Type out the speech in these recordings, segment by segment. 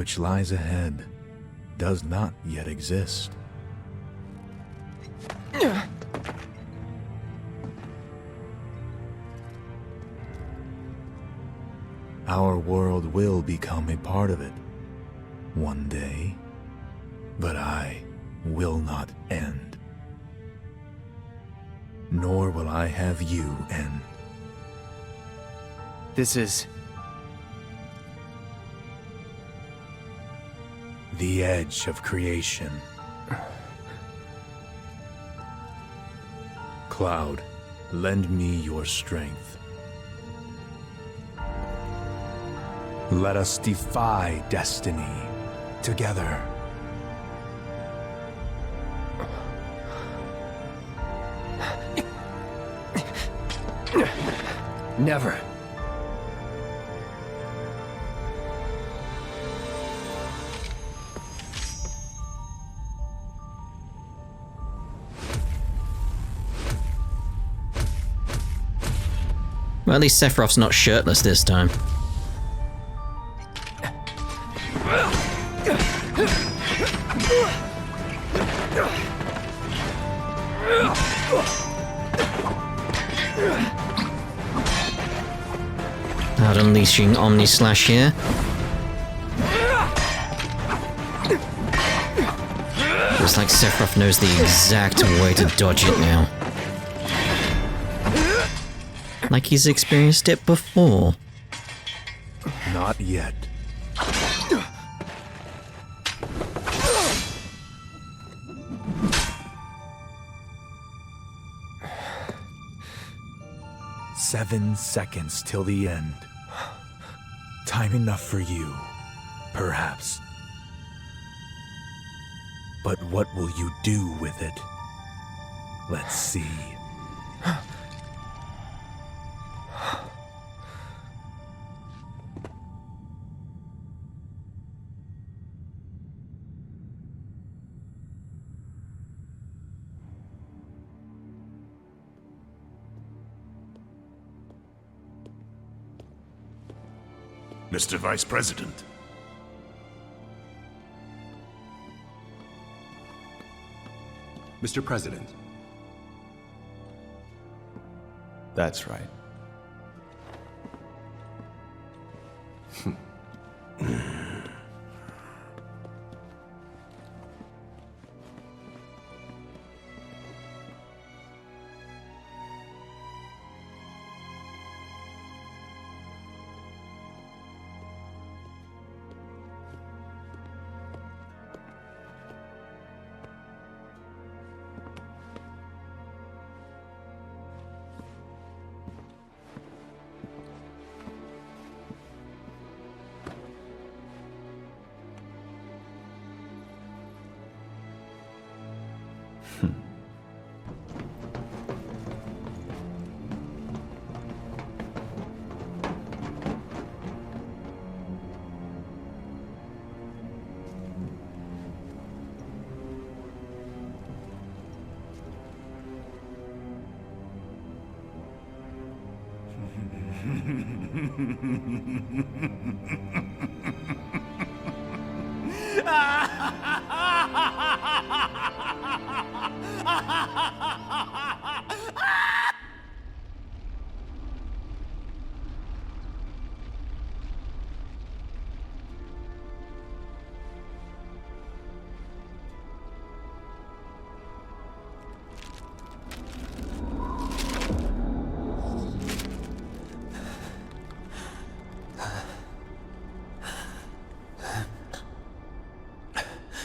which lies ahead does not yet exist. Our world will become a part of it one day, but I will not end. Nor will I have you end. This is... the edge of creation. Cloud, lend me your strength. Let us defy destiny together. Never. Well, at least Sephiroth's not shirtless this time. Out unleashing Omni Slash here. Looks like Sephiroth knows the exact way to dodge it now. Like he's experienced it before. Not yet. "7 seconds till the end. Time enough for you, perhaps. But what will you do with it? Let's see." Mr. Vice President. Mr. President. That's right.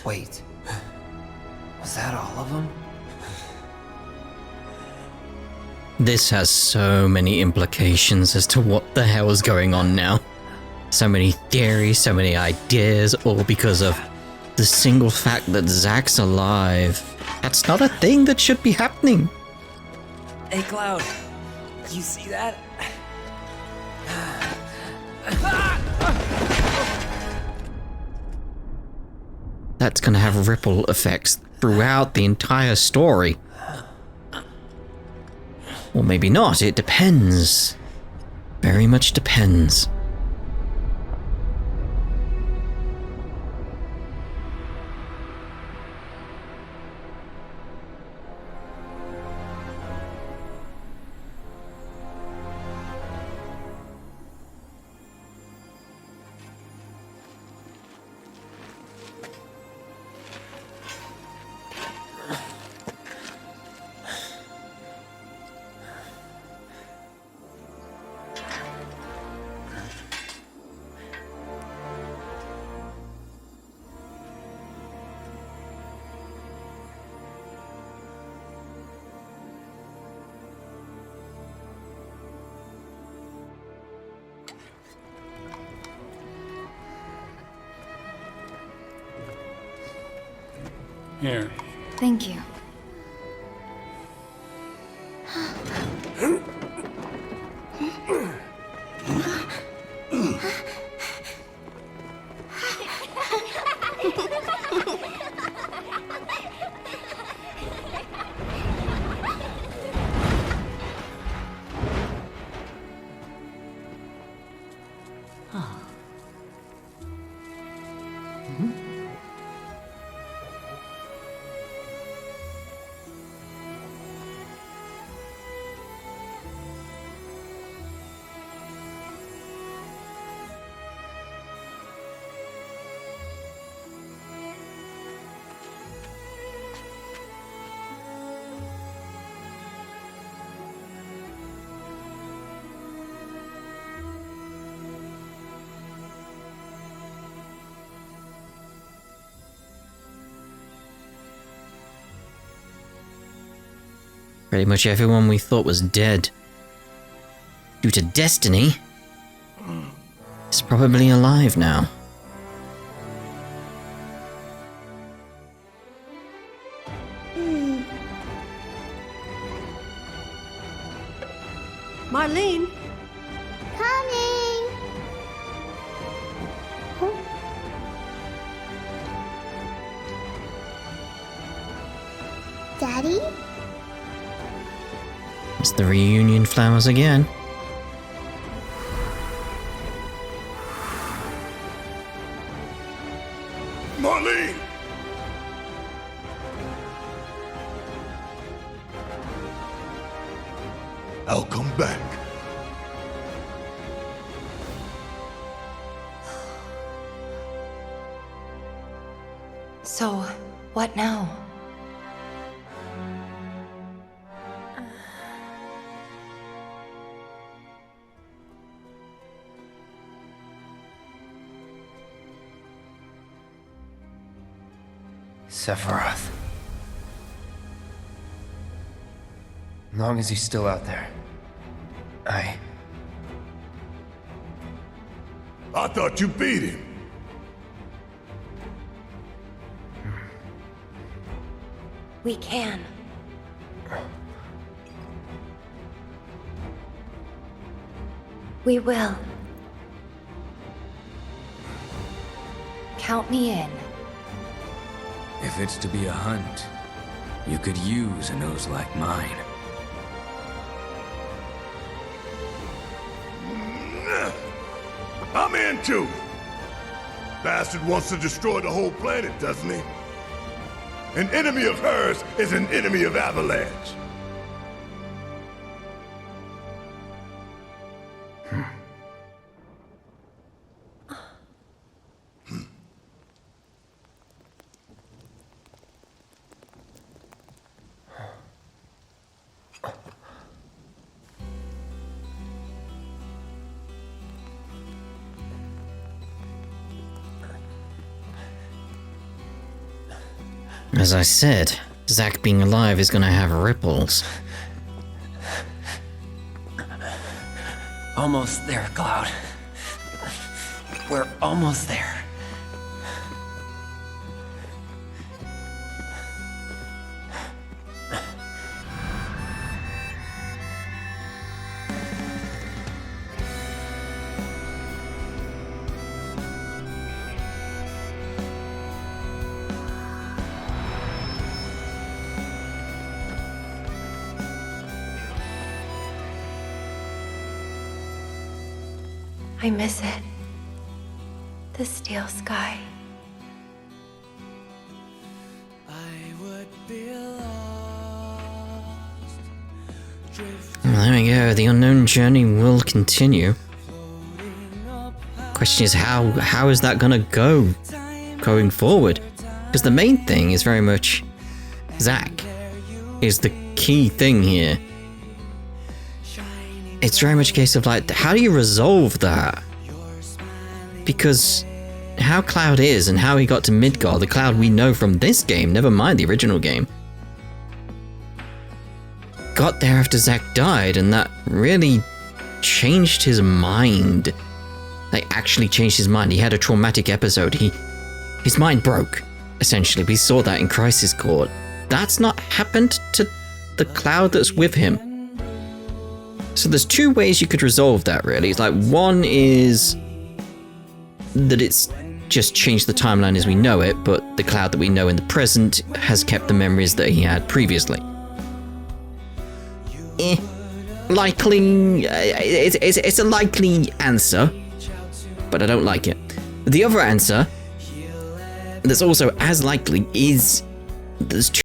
Wait. Was that all of them? This has so many implications as to what the hell is going on now. So many theories, so many ideas, all because of the single fact that Zack's alive. That's not a thing that should be happening. Hey, Cloud. You see that? That's gonna have ripple effects throughout the entire story. Or maybe not, it depends. Very much depends. Here. Thank you. Pretty much everyone we thought was dead due to destiny is probably alive now. Marlene? Coming! Daddy? It's the reunion flowers again. Marlene! I'll come back. So, what now? Sephiroth. As long as he's still out there. I thought you beat him. We can. We will. Count me in. If it's to be a hunt, you could use a nose like mine. I'm in too. Bastard wants to destroy the whole planet, doesn't he? An enemy of hers is an enemy of Avalanche. As I said, Zack being alive is gonna have ripples. Almost there, Cloud. We're almost there. I miss it. The steel sky. Well, there we go. The unknown journey will continue. Question is, how is that gonna go going forward? Because the main thing is very much Zack is the key thing here. It's very much a case of like, how do you resolve that? Because how Cloud is and how he got to Midgard, the Cloud we know from this game, never mind the original game, got there after Zack died, and that really changed his mind. Like, actually changed his mind. He had a traumatic episode. His mind broke. essentially. We saw that in Crisis Core. That's not happened to the Cloud that's with him. So there's two ways you could resolve that, really. It's like, one is that it's just changed the timeline as we know it, but the Cloud that we know in the present has kept the memories that he had previously. Likely, it's a likely answer, but I don't like it. The other answer, that's also as likely, is there's two.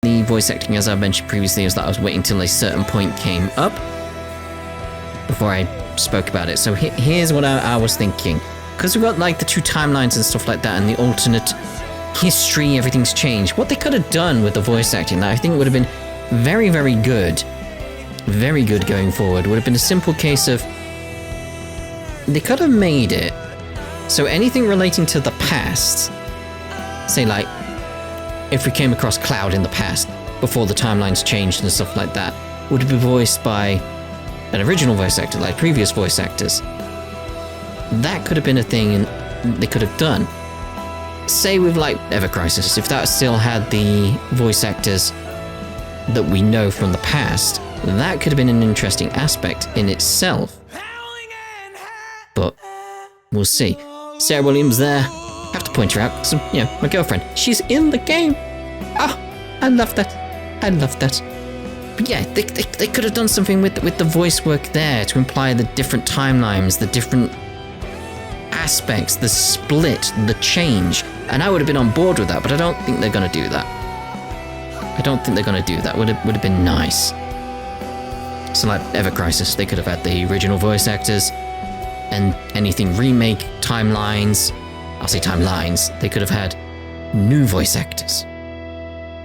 The voice acting, as I mentioned previously, is that I was waiting till a certain point came up before I spoke about it. So here's what I was thinking. Because we've got like the two timelines and stuff like that, and the alternate history, everything's changed. What they could have done with the voice acting, that I think would have been very, very good going forward, would have been a simple case of, they could have made it so anything relating to the past, say like, if we came across Cloud in the past, before the timelines changed and stuff like that, would be voiced by an original voice actor, like previous voice actors. That could have been a thing they could have done. Say with like Ever Crisis, if that still had the voice actors that we know from the past, that could have been an interesting aspect in itself. But we'll see. Sarah Williams there. I have to point her out. So, you know, my girlfriend. She's in the game. Ah, I love that. I love that. But yeah, they could have done something with the voice work there to imply the different timelines, the different aspects, the split, the change. And I would have been on board with that, but I don't think they're going to do that. I don't think they're going to do that. Would have been nice. So like Ever Crisis, they could have had the original voice actors, and anything remake timelines, I'll say timelines, they could have had new voice actors.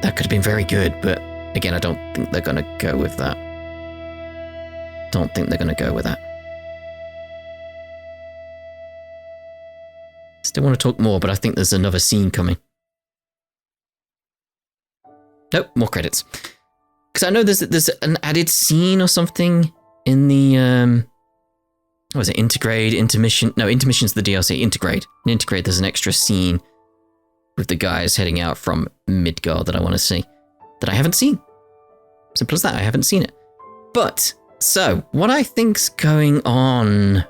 That could have been very good, but again, I don't think they're going to go with that. Don't think they're going to go with that. Still want to talk more, but I think there's another scene coming. Nope, more credits. Because I know there's an added scene or something in the what was it? Intergrade, intermission? No, intermission's the DLC. Intergrade. In Intergrade, there's an extra scene with the guys heading out from Midgard that I want to see, that I haven't seen. Simple as that. I haven't seen it. But So, what I think's going on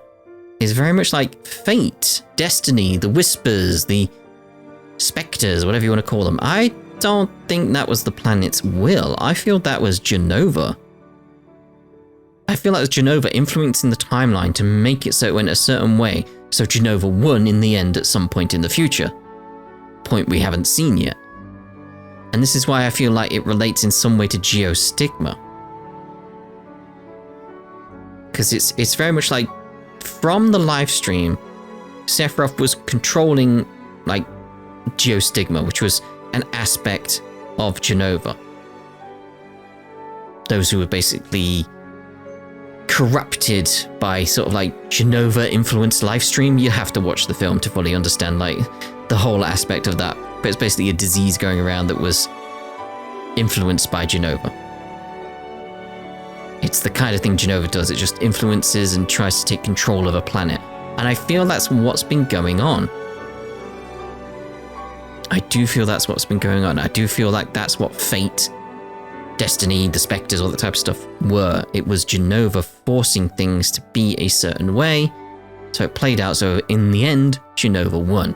is very much like fate, destiny, the whispers, the specters, whatever you want to call them. I don't think that was the planet's will. I feel that was Genova. I feel that was Genova influencing the timeline to make it so it went a certain way, so Genova won in the end at some point in the future. Point we haven't seen yet. And this is why I feel like it relates in some way to Geostigma. Because it's very much like, from the live stream, Sephiroth was controlling, like, Geostigma, which was an aspect of Genova. Those who were basically corrupted by sort of like Genova-influenced live stream. You have to watch the film to fully understand, like, the whole aspect of that. But it's basically a disease going around that was influenced by Genova. It's the kind of thing Genova does. It just influences and tries to take control of a planet. And I feel that's what's been going on. I do feel that's what's been going on. I do feel like that's what fate, destiny, the specters, all that type of stuff were. It was Genova forcing things to be a certain way. So it played out. So in the end, Genova won.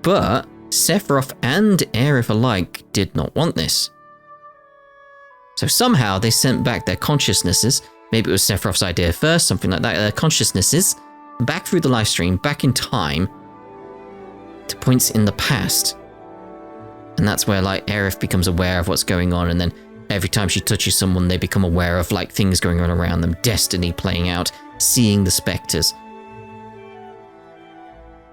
But Sephiroth and Aerith alike did not want this. So somehow they sent back their consciousnesses, maybe it was Sephiroth's idea first, something like that, their consciousnesses, back through the live stream, back in time, to points in the past. And that's where, like, Aerith becomes aware of what's going on, and then every time she touches someone, they become aware of, like, things going on around them, destiny playing out, seeing the specters.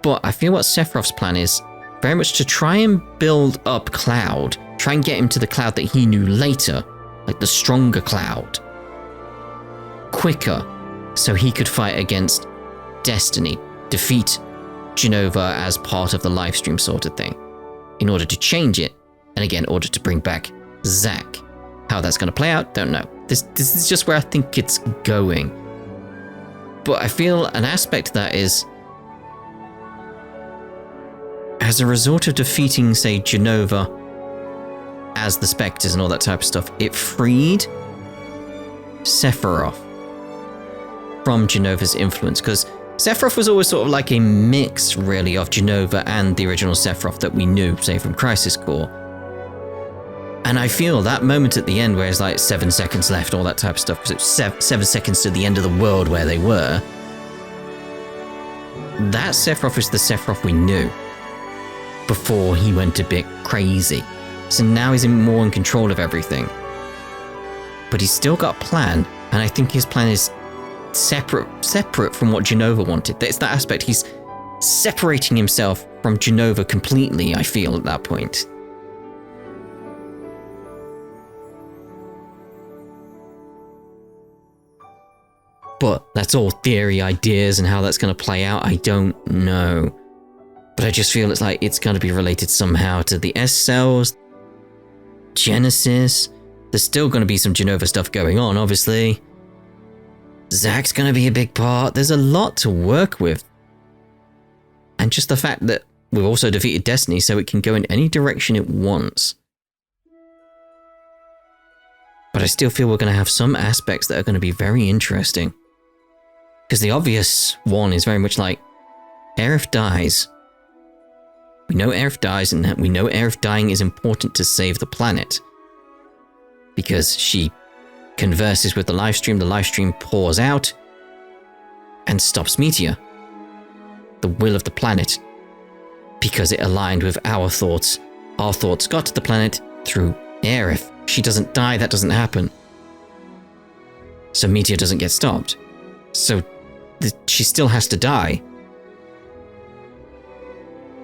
But I feel what Sephiroth's plan is very much to try and build up Cloud, try and get him to the Cloud that he knew later, like the stronger Cloud, quicker, so he could fight against Destiny, defeat Genova as part of the livestream sort of thing, in order to change it, and again, in order to bring back Zack. How that's going to play out, don't know. This is just where I think it's going. But I feel an aspect of that is, as a result of defeating, say, Genova as the specters and all that type of stuff, it freed Sephiroth from Genova's influence, because Sephiroth was always sort of like a mix, really, of Genova and the original Sephiroth that we knew, say, from Crisis Core. And I feel that moment at the end where it's like 7 seconds left, all that type of stuff, because it's 7 seconds to the end of the world where they were, that Sephiroth is the Sephiroth we knew before he went a bit crazy. So now he's more in control of everything. But he's still got a plan, and I think his plan is separate from what Genova wanted. It's that aspect. He's separating himself from Genova completely, I feel, at that point. But that's all theory, ideas, and how that's going to play out, I don't know. But I just feel it's like it's going to be related somehow to the S cells, Genesis. There's still going to be some Genova stuff going on, obviously. Zack's going to be a big part. There's a lot to work with. And just the fact that we've also defeated Destiny, so it can go in any direction it wants. But I still feel we're going to have some aspects that are going to be very interesting. Because the obvious one is very much like, Aerith dies. We know Aerith dies, and we know Aerith dying is important to save the planet. Because she converses with the livestream pours out, and stops Meteor. The will of the planet. Because it aligned with our thoughts. Our thoughts got to the planet through Aerith. She doesn't die, that doesn't happen. So Meteor doesn't get stopped. So she still has to die.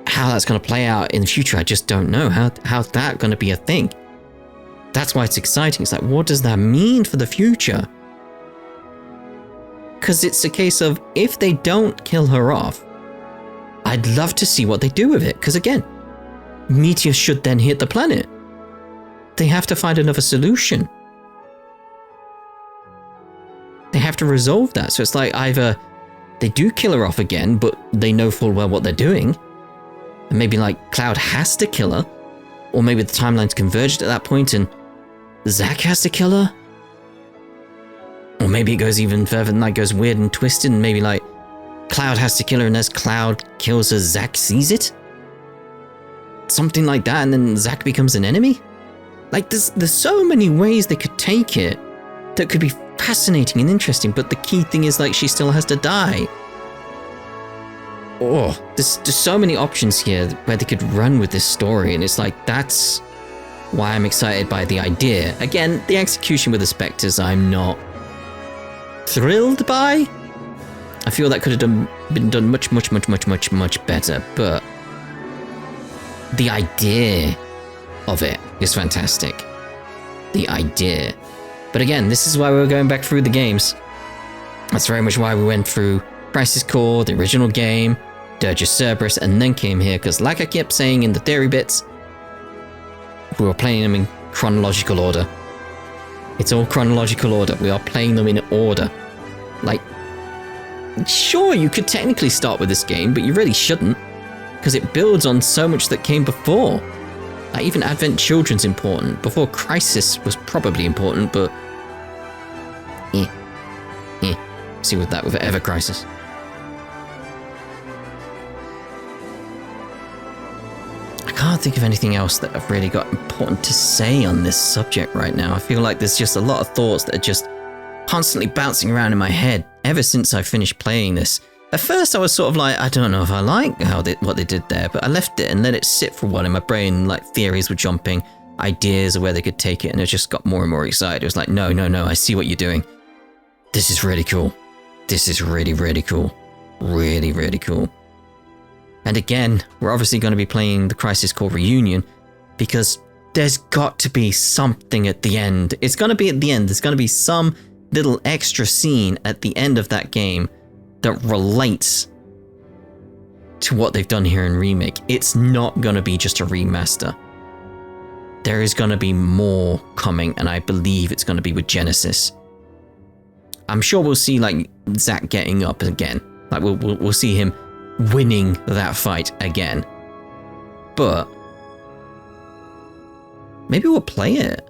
How that's going to play out in the future, I just don't know. How's that going to be a thing? That's why it's exciting. It's like, what does that mean for the future? Because it's a case of, if they don't kill her off, I'd love to see what they do with it. Because again, Meteor should then hit the planet. They have to find another solution. They have to resolve that. So it's like, either they do kill her off again, but they know full well what they're doing. And maybe like Cloud has to kill her. Or maybe the timeline's converged at that point and Zack has to kill her. maybe it goes even further than that, goes weird and twisted, and maybe like Cloud has to kill her, and as Cloud kills her, Zack sees it. Something like that, and then Zack becomes an enemy. Like there's so many ways they could take it that could be fascinating and interesting, but the key thing is like she still has to die. Oh, there's so many options here where they could run with this story, and it's like that's why I'm excited by the idea. Again, the execution with the Spectres I'm not thrilled by. I feel that could have been done much better, but the idea of it is fantastic. The idea. But again, this is why we were going back through the games. That's very much why we went through Crisis Core, the original game, Dirge of Cerberus, and then came here, because like I kept saying in the theory bits, we were playing them in chronological order. It's all chronological order. We are playing them in order. Like, sure, you could technically start with this game, but you really shouldn't, because it builds on so much that came before. Like, even Advent Children's important. Before Crisis was probably important, but see with that with Ever Crisis. I can't think of anything else that I've really got important to say on this subject right now. I feel like there's just a lot of thoughts that are just constantly bouncing around in my head ever since I finished playing this. At first I was sort of like, I don't know if I like what they did there, but I left it and let it sit for a while in my brain. Like, theories were jumping, ideas of where they could take it, and I just got more and more excited. It was like, no, I see what you're doing. This is really cool. This is really, really cool. Really, really cool. And again, we're obviously going to be playing the Crisis Core Reunion, because there's got to be something at the end. It's going to be at the end. There's going to be some little extra scene at the end of that game that relates to what they've done here in Remake. It's not going to be just a remaster. There is going to be more coming, and I believe it's going to be with Genesis. I'm sure we'll see like Zack getting up again. Like we'll see him winning that fight again. But maybe we'll play it.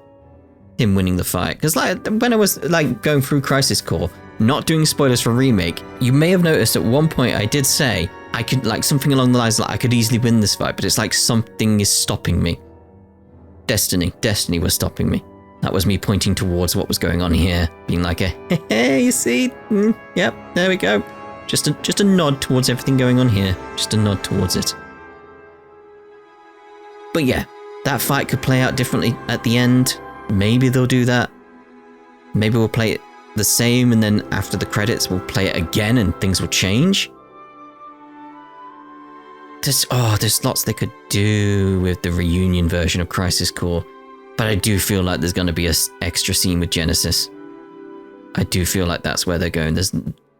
Him winning the fight. Because like when I was like going through Crisis Core, not doing spoilers for Remake, you may have noticed at one point I did say I could, like, something along the lines like I could easily win this fight, but it's like something is stopping me. Destiny was stopping me. That was me pointing towards what was going on here, being like hey, you see? Yep, there we go. Just a nod towards everything going on here. Just a nod towards it. But yeah, that fight could play out differently at the end. Maybe they'll do that. Maybe we'll play it the same, and then after the credits we'll play it again and things will change. There's lots they could do with the reunion version of Crisis Core, but I do feel like there's going to be an extra scene with Genesis. I do feel like that's where they're going. There's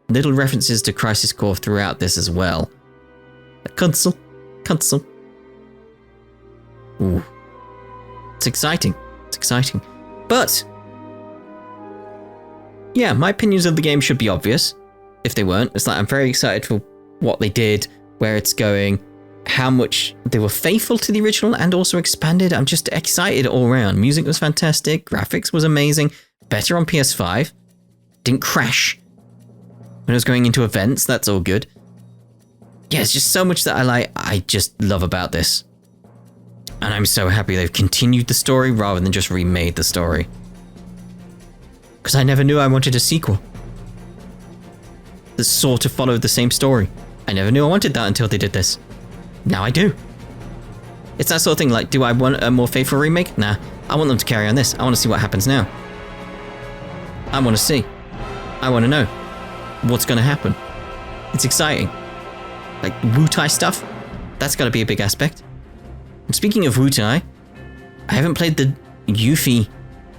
little references to Crisis Core throughout this as well. Console. Ooh. It's exciting. But yeah, my opinions of the game should be obvious. If they weren't, it's like I'm very excited for what they did, where it's going, how much they were faithful to the original and also expanded. I'm just excited all around. Music was fantastic, graphics was amazing, better on PS5, didn't crash when I was going into events. That's all good. Yeah, it's just so much that I just love about this. And I'm so happy they've continued the story rather than just remade the story. Because I never knew I wanted a sequel that sort of followed the same story. I never knew I wanted that until they did this. Now I do. It's that sort of thing, like, do I want a more faithful remake? Nah, I want them to carry on this. I want to see what happens now. I want to see. I want to know what's going to happen. It's exciting. Like, Wutai stuff, that's got to be a big aspect. And speaking of Wutai, I haven't played the Yuffie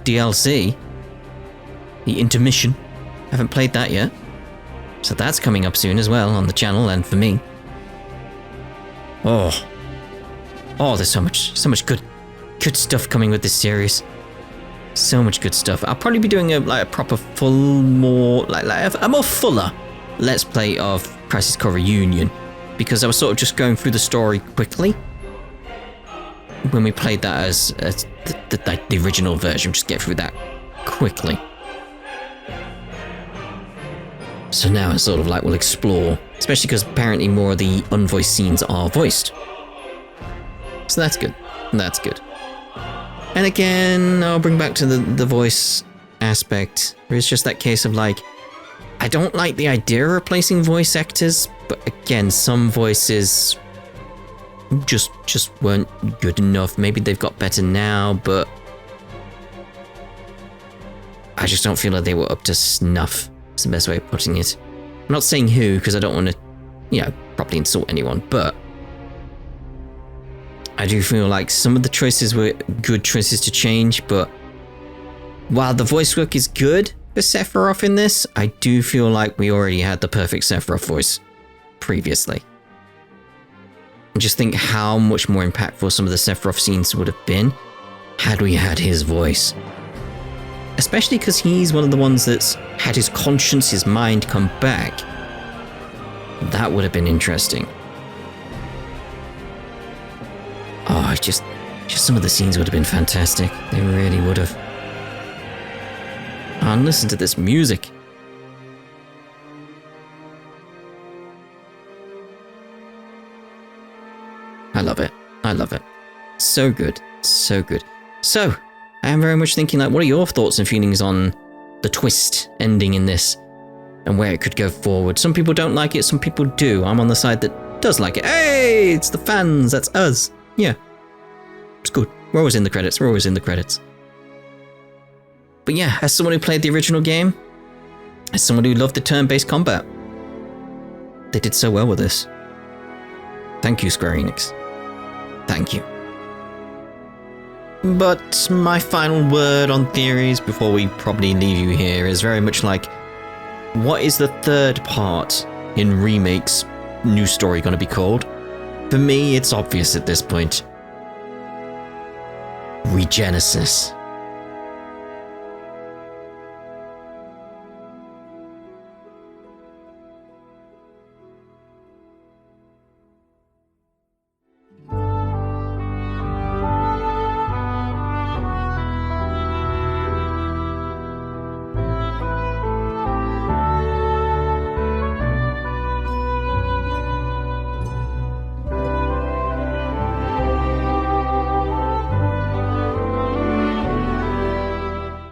DLC, the intermission. I haven't played that yet. So that's coming up soon as well on the channel and for me. Oh, there's so much good stuff coming with this series. So much good stuff. I'll probably be doing a proper full, more like a more fuller Let's Play of Crisis Core Reunion, because I was sort of just going through the story quickly when we played that as the original version. Just get through that quickly. So now it's sort of like we'll explore, especially because apparently more of the unvoiced scenes are voiced. So that's good. That's good. And again, I'll bring back to the voice aspect. It's just that case of like, I don't like the idea of replacing voice actors, but again, some voices just weren't good enough. Maybe they've got better now, but I just don't feel like they were up to snuff. It's the best way of putting it. I'm not saying who, because I don't want to, you know, properly insult anyone, but I do feel like some of the choices were good choices to change, but while the voice work is good for Sephiroth in this, I do feel like we already had the perfect Sephiroth voice previously. And just think how much more impactful some of the Sephiroth scenes would have been had we had his voice. Especially because he's one of the ones that's had his conscience, his mind come back. That would have been interesting. Oh, just some of the scenes would have been fantastic. They really would have. Oh, and listen to this music. I love it. I love it. So good. So good. So, I am very much thinking like, what are your thoughts and feelings on the twist ending in this and where it could go forward? Some people don't like it, some people do. I'm on the side that does like it. Hey, it's the fans, that's us. Yeah, it's good. We're always in the credits, we're always in the credits. But yeah, as someone who played the original game, as someone who loved the turn-based combat, they did so well with this. Thank you, Square Enix. Thank you. But my final word on theories before we probably leave you here is very much like, what is the third part in Remake's new story going to be called? For me, it's obvious at this point. Regenesis.